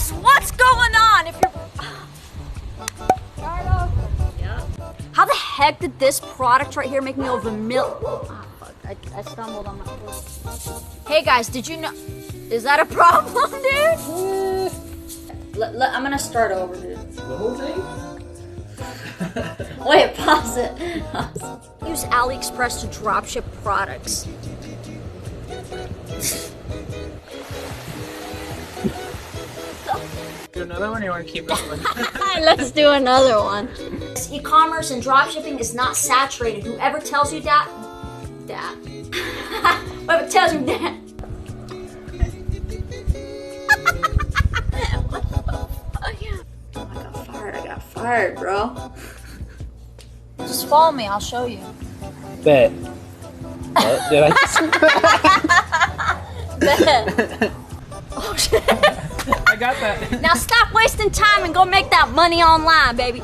ecommerce, what's going on? If you're how the heck did this product right here make me over I stumbled on my foot. Hey guys, did you know? Is that a problem, dude? I'm gonna start over, dude. The whole thing? Wait, pause it. Use AliExpress to dropship products. Do another one or you want to keep going? Let's do another one. E-commerce and dropshipping is not saturated. Whoever tells you that. Whoever tells you that. I got fired, bro. Just follow me, I'll show you. Bet. Did I just... Bet. Oh shit. I got that. Now stop wasting time and go make that money online, baby.